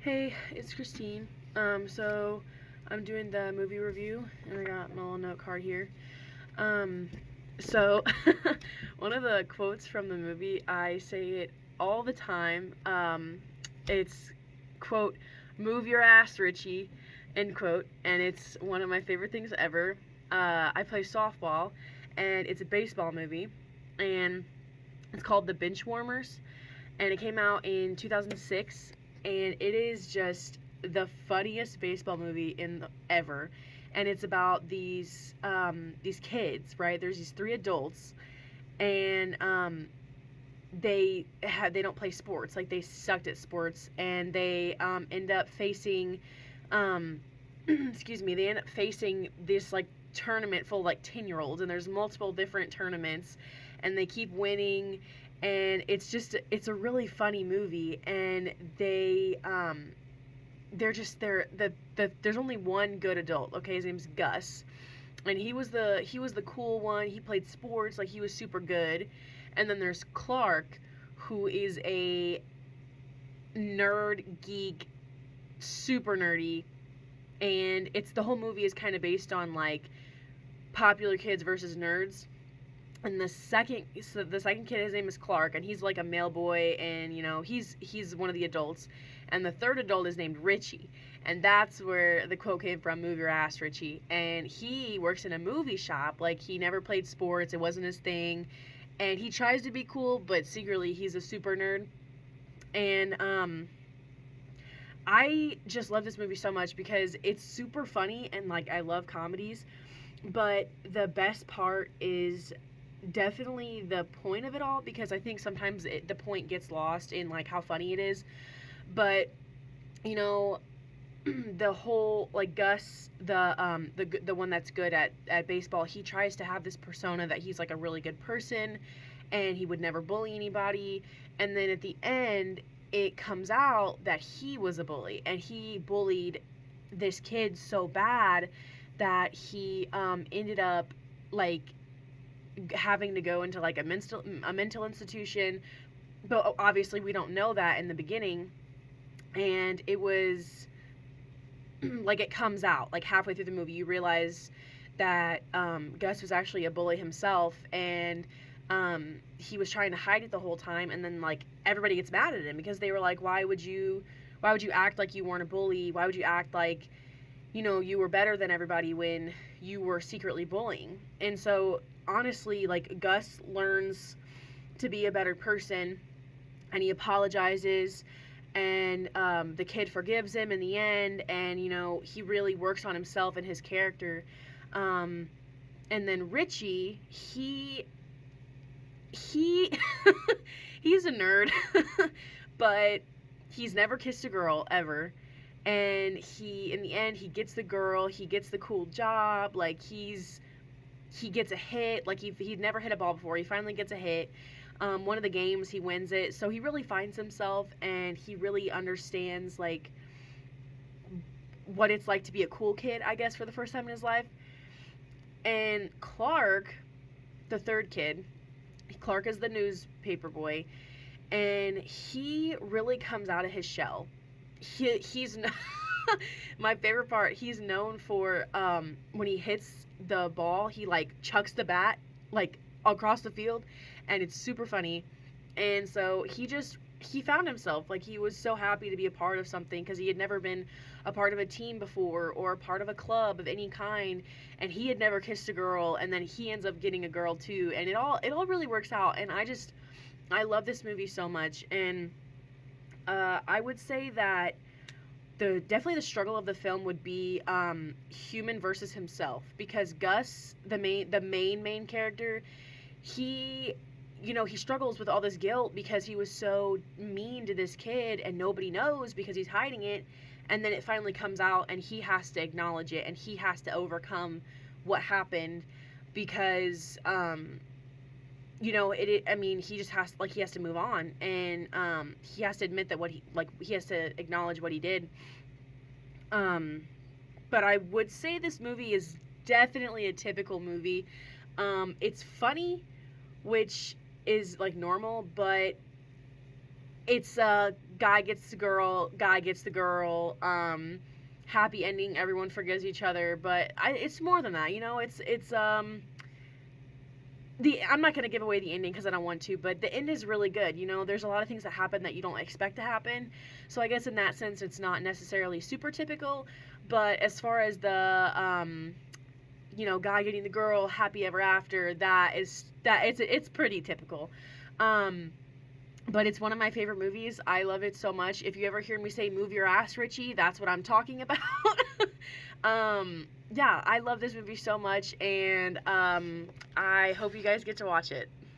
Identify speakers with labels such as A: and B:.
A: Hey, it's Christine. So I'm doing the movie review, and I got my little note card here. Um, so one of the quotes from the movie, I say it all the time. It's quote, "Move your ass, Richie," end quote, and it's one of my favorite things ever. I play softball, and it's a baseball movie, and it's called The Benchwarmers, and it came out in 2006, and it is just the funniest baseball movie ever. And it's about these kids, right? There's these three adults, and they don't play sports, like they sucked at sports, and they end up facing excuse me, they end up facing this like tournament full of like 10-year-olds, and there's multiple different tournaments, and they keep winning, and it's a really funny movie. And they're just there's only one good adult. Okay, his name's Gus, and he was the cool one. He played sports, like he was super good. And then there's Clark, who is a nerd geek, super nerdy. And it's the whole movie is kind of based on like popular kids versus nerds. And the second kid, his name is Clark, and he's like a male boy, and he's one of the adults. And the third adult is named Richie, and that's where the quote came from: "Move your ass, Richie." And he works in a movie shop. Like, he never played sports; it wasn't his thing. And he tries to be cool, but secretly he's a super nerd. And I just love this movie so much because it's super funny, and like I love comedies. But the best part is definitely the point of it all, because I think sometimes the point gets lost in like how funny it is. But you know, the whole like Gus, the one that's good at baseball, he tries to have this persona that he's like a really good person, and he would never bully anybody. And then at the end, it comes out that he was a bully, and he bullied this kid so bad that he ended up like having to go into like a mental institution. But obviously we don't know that in the beginning. And it was like, it comes out like halfway through the movie, you realize that Gus was actually a bully himself, and he was trying to hide it the whole time. And then like everybody gets mad at him because they were like, why would you act like you weren't a bully? Why would you act like you were better than everybody when you were secretly bullying? And so honestly, like, Gus learns to be a better person, and he apologizes, and the kid forgives him in the end. And he really works on himself and his character. um, and then Richie, he he's a nerd, but he's never kissed a girl ever. And he in the end, he gets the girl, he gets the cool job, like he gets a hit. Like, he'd never hit a ball before, he finally gets a hit. One of the games, he wins it, so he really finds himself, and he really understands like what it's like to be a cool kid, I guess, for the first time in his life. And Clark, the third kid, Clark is the newspaper boy, and he really comes out of his shell. He's my favorite part. He's known for when he hits the ball, he like chucks the bat like across the field, and it's super funny. And so he found himself. Like, he was so happy to be a part of something, because he had never been a part of a team before, or a part of a club of any kind. And he had never kissed a girl, and then he ends up getting a girl too, and it all really works out. And I love this movie so much. And I would say that definitely the struggle of the film would be human versus himself, because Gus, the main character, he he struggles with all this guilt because he was so mean to this kid, and nobody knows because he's hiding it. And then it finally comes out, and he has to acknowledge it, and he has to overcome what happened, because I mean, he just has to move on. And he has to admit that he has to acknowledge what he did. um but I would say this movie is definitely a typical movie. It's funny, which is like normal, but it's guy gets the girl, guy gets the girl, happy ending, everyone forgives each other, but it's more than that, you know. It's the I'm not gonna give away the ending because I don't want to, but the end is really good. You know, there's a lot of things that happen that you don't expect to happen. So I guess in that sense, it's not necessarily super typical. But as far as the guy getting the girl, happy ever after, it's pretty typical. Um, but it's one of my favorite movies. I love it so much. If you ever hear me say "move your ass, Richie," that's what I'm talking about. Yeah, I love this movie so much, and I hope you guys get to watch it.